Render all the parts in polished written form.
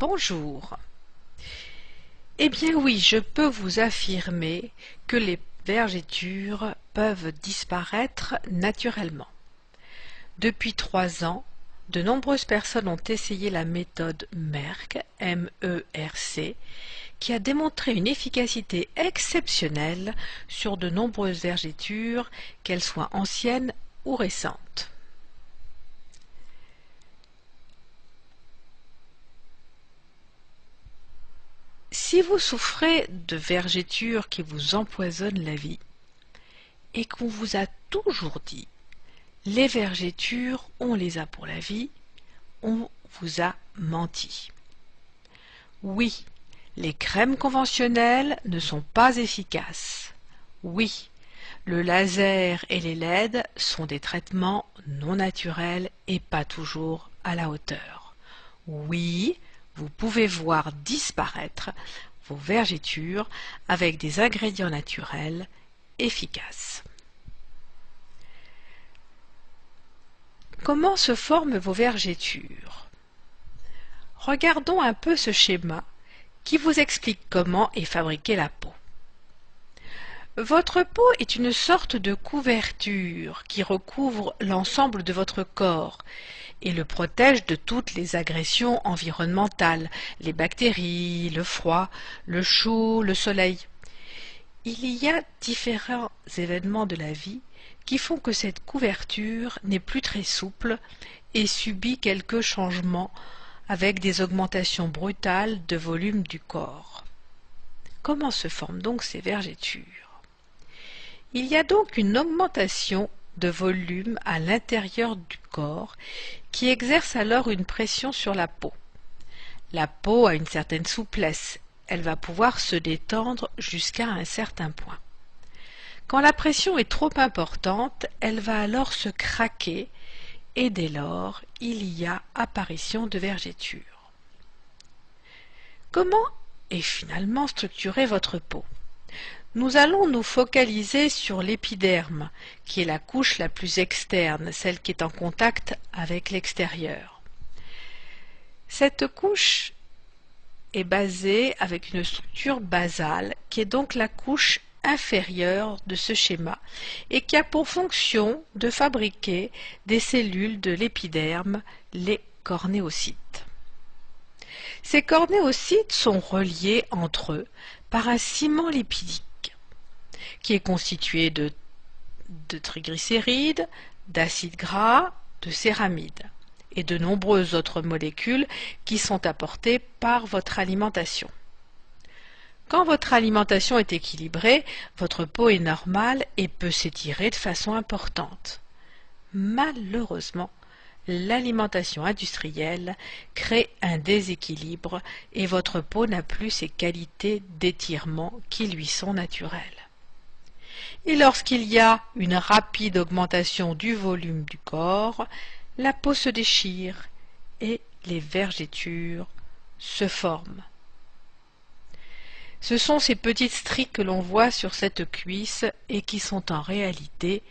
Bonjour. Eh bien oui, je peux vous affirmer que les vergetures peuvent disparaître naturellement. Depuis 3 ans, de nombreuses personnes ont essayé la méthode Merck, M-E-R-C, qui a démontré une efficacité exceptionnelle sur de nombreuses vergetures, qu'elles soient anciennes ou récentes. Si vous souffrez de vergetures qui vous empoisonnent la vie et qu'on vous a toujours dit les vergetures, on les a pour la vie, on vous a menti. Oui, les crèmes conventionnelles ne sont pas efficaces. Oui, le laser et les LED sont des traitements non naturels et pas toujours à la hauteur. Oui, vous pouvez voir disparaître vos vergetures avec des ingrédients naturels efficaces. Comment se forment vos vergetures? Regardons un peu ce schéma qui vous explique comment est fabriquée la peau. Votre peau est une sorte de couverture qui recouvre l'ensemble de votre corps et le protège de toutes les agressions environnementales, les bactéries, le froid, le chaud, le soleil. Il y a différents événements de la vie qui font que cette couverture n'est plus très souple et subit quelques changements avec des augmentations brutales de volume du corps. Comment se forment donc ces vergetures? Il y a donc une augmentation de volume à l'intérieur du corps qui exerce alors une pression sur la peau. La peau a une certaine souplesse, elle va pouvoir se détendre jusqu'à un certain point. Quand la pression est trop importante, elle va alors se craquer et dès lors, il y a apparition de vergetures. Comment est finalement structurée votre peau? Nous allons nous focaliser sur l'épiderme, qui est la couche la plus externe, celle qui est en contact avec l'extérieur. Cette couche est basée avec une structure basale, qui est donc la couche inférieure de ce schéma et qui a pour fonction de fabriquer des cellules de l'épiderme, les cornéocytes. Ces cornéocytes sont reliés entre eux par un ciment lipidique qui est constitué de triglycérides, d'acides gras, de céramides et de nombreuses autres molécules qui sont apportées par votre alimentation. Quand votre alimentation est équilibrée, votre peau est normale et peut s'étirer de façon importante. Malheureusement, l'alimentation industrielle crée un déséquilibre et votre peau n'a plus ces qualités d'étirement qui lui sont naturelles. Et lorsqu'il y a une rapide augmentation du volume du corps, la peau se déchire et les vergetures se forment. Ce sont ces petites stries que l'on voit sur cette cuisse et qui sont en réalité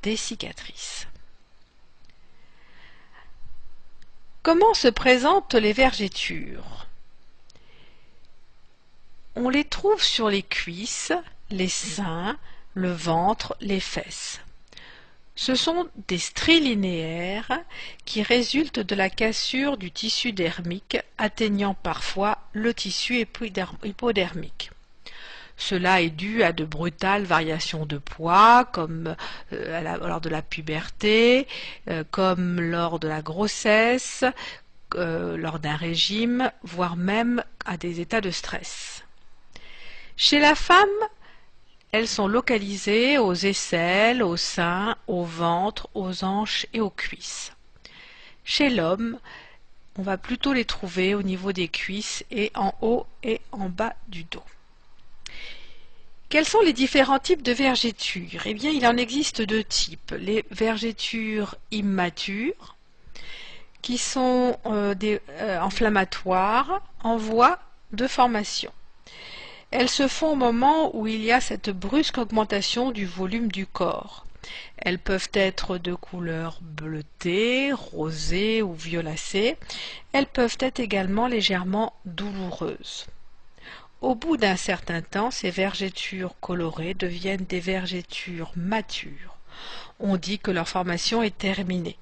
des cicatrices. Comment se présentent les vergetures? On les trouve sur les cuisses, les seins, le ventre, les fesses. Ce sont des stries linéaires qui résultent de la cassure du tissu dermique atteignant parfois le tissu hypodermique. Cela est dû à de brutales variations de poids, comme lors de la puberté, comme lors de la grossesse, lors d'un régime, voire même à des états de stress. Chez la femme, elles sont localisées aux aisselles, aux seins, au ventre, aux hanches et aux cuisses. Chez l'homme, on va plutôt les trouver au niveau des cuisses et en haut et en bas du dos. Quels sont les différents types de vergetures? Eh bien, il en existe deux types. Les vergetures immatures, qui sont inflammatoires, en voie de formation. Elles se font au moment où il y a cette brusque augmentation du volume du corps. Elles peuvent être de couleur bleutée, rosée ou violacée. Elles peuvent être également légèrement douloureuses. Au bout d'un certain temps, ces vergetures colorées deviennent des vergetures matures. On dit que leur formation est terminée.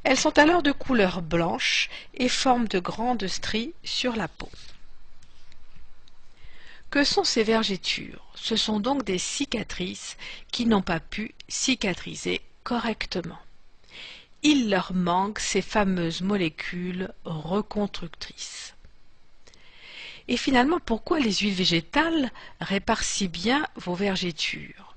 Elles sont alors de couleur blanche et forment de grandes stries sur la peau. Que sont ces vergetures? Ce sont donc des cicatrices qui n'ont pas pu cicatriser correctement. Il leur manque ces fameuses molécules reconstructrices. Et finalement, pourquoi les huiles végétales réparent si bien vos vergetures?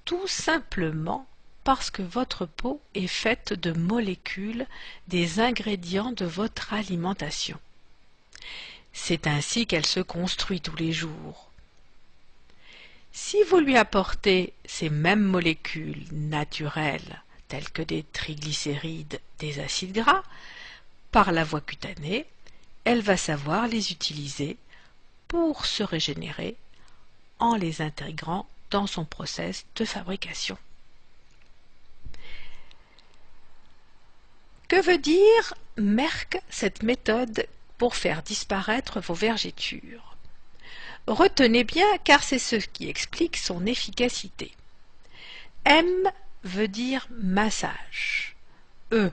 Tout simplement parce que votre peau est faite de molécules des ingrédients de votre alimentation. C'est ainsi qu'elle se construit tous les jours. Si vous lui apportez ces mêmes molécules naturelles, telles que des triglycérides, des acides gras, par la voie cutanée, elle va savoir les utiliser pour se régénérer en les intégrant dans son process de fabrication. Que veut dire Merck, cette méthode pour faire disparaître vos vergetures? Retenez bien car c'est ce qui explique son efficacité. M veut dire massage, E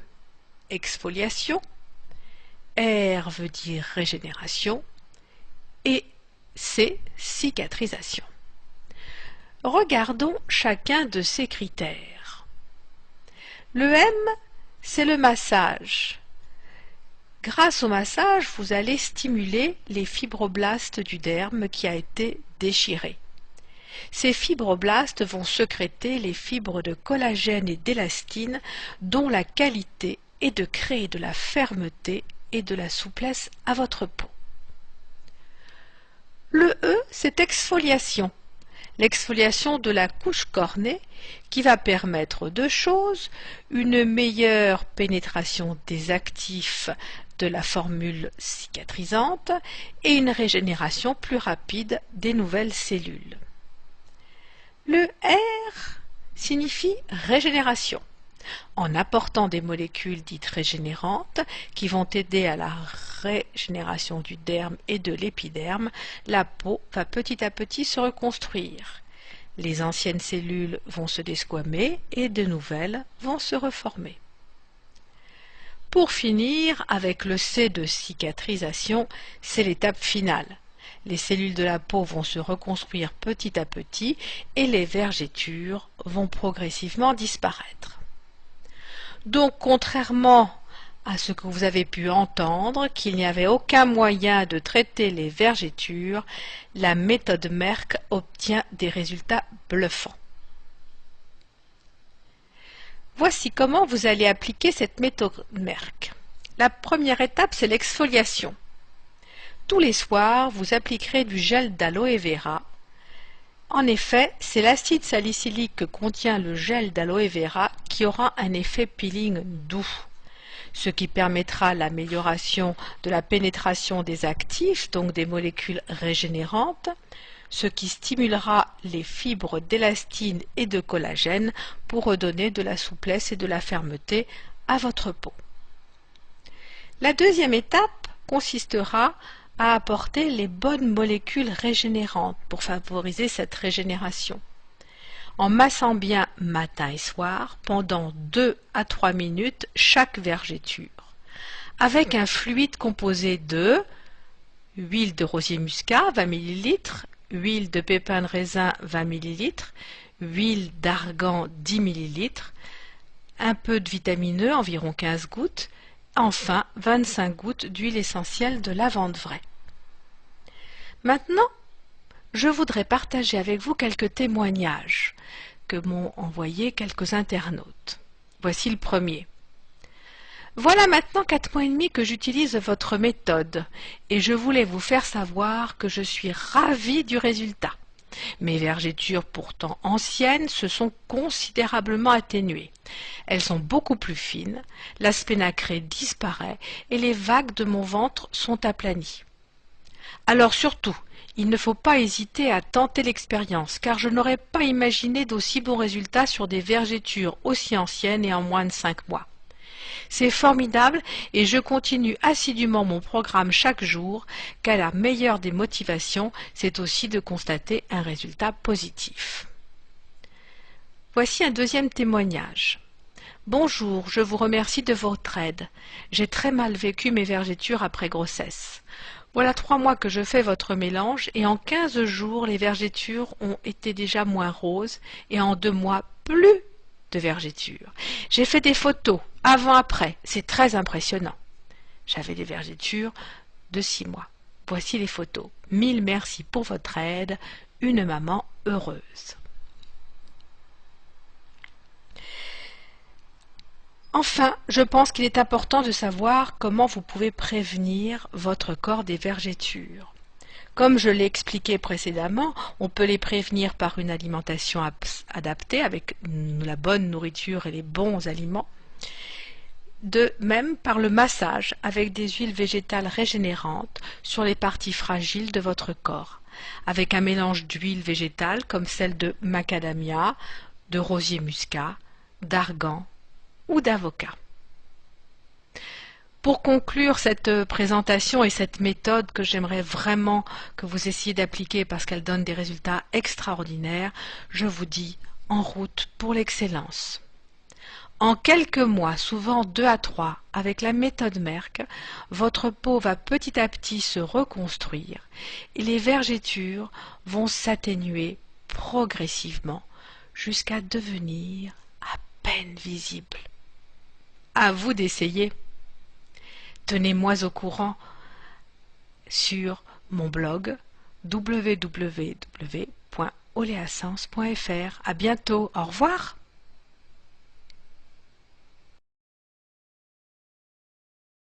exfoliation, R veut dire régénération et C cicatrisation. Regardons chacun de ces critères. Le M, c'est le massage. Grâce au massage, vous allez stimuler les fibroblastes du derme qui a été déchiré. Ces fibroblastes vont sécréter les fibres de collagène et d'élastine dont la qualité est de créer de la fermeté et de la souplesse à votre peau. Le E, c'est exfoliation. L'exfoliation de la couche cornée qui va permettre deux choses, une meilleure pénétration des actifs de la formule cicatrisante et une régénération plus rapide des nouvelles cellules. Le R signifie régénération. En apportant des molécules dites régénérantes qui vont aider à la régénération du derme et de l'épiderme, la peau va petit à petit se reconstruire. Les anciennes cellules vont se desquamer et de nouvelles vont se reformer. Pour finir, avec le C de cicatrisation, c'est l'étape finale. Les cellules de la peau vont se reconstruire petit à petit et les vergetures vont progressivement disparaître. Donc, contrairement à ce que vous avez pu entendre, qu'il n'y avait aucun moyen de traiter les vergetures, la méthode Merck obtient des résultats bluffants. Voici comment vous allez appliquer cette méthode Merck. La première étape, c'est l'exfoliation. Tous les soirs, vous appliquerez du gel d'aloe vera. En effet, c'est l'acide salicylique que contient le gel d'aloe vera qui aura un effet peeling doux, ce qui permettra l'amélioration de la pénétration des actifs, donc des molécules régénérantes, ce qui stimulera les fibres d'élastine et de collagène pour redonner de la souplesse et de la fermeté à votre peau. La deuxième étape consistera à apporter les bonnes molécules régénérantes pour favoriser cette régénération. En massant bien matin et soir pendant 2 à 3 minutes chaque vergeture, avec un fluide composé de huile de rosier muscat 20 ml, huile de pépin de raisin 20 ml, huile d'argan 10 ml, un peu de vitamine E, environ 15 gouttes, enfin 25 gouttes d'huile essentielle de lavande vraie. Maintenant, je voudrais partager avec vous quelques témoignages que m'ont envoyés quelques internautes. Voici le premier. Voilà maintenant 4 mois et demi que j'utilise votre méthode et je voulais vous faire savoir que je suis ravie du résultat. Mes vergetures pourtant anciennes se sont considérablement atténuées. Elles sont beaucoup plus fines, l'aspect nacré disparaît et les vagues de mon ventre sont aplanies. Alors surtout, Il ne faut pas hésiter à tenter l'expérience, car je n'aurais pas imaginé d'aussi bons résultats sur des vergétures aussi anciennes et en moins de 5 mois. C'est formidable et je continue assidûment mon programme chaque jour, car la meilleure des motivations, c'est aussi de constater un résultat positif. Voici un deuxième témoignage. Bonjour, je vous remercie de votre aide. J'ai très mal vécu mes vergétures après grossesse. Voilà 3 mois que je fais votre mélange et en 15 jours, les vergétures ont été déjà moins roses et en 2 mois, plus de vergétures. J'ai fait des photos, avant-après, c'est très impressionnant. J'avais des vergétures de 6 mois. Voici les photos. 1000 merci pour votre aide, une maman heureuse. Enfin, je pense qu'il est important de savoir comment vous pouvez prévenir votre corps des vergétures. Comme je l'ai expliqué précédemment, on peut les prévenir par une alimentation adaptée avec la bonne nourriture et les bons aliments. De même par le massage avec des huiles végétales régénérantes sur les parties fragiles de votre corps, avec un mélange d'huiles végétales comme celle de macadamia, de rosier muscat, d'argan ou d'avocat. Pour conclure cette présentation et cette méthode que j'aimerais vraiment que vous essayiez d'appliquer parce qu'elle donne des résultats extraordinaires, je vous dis en route pour l'excellence. En quelques mois, souvent 2 à 3, avec la méthode Merck, votre peau va petit à petit se reconstruire et les vergétures vont s'atténuer progressivement jusqu'à devenir à peine visibles. À vous d'essayer. Tenez-moi au courant sur mon blog www.oleasens.fr. À bientôt, au revoir.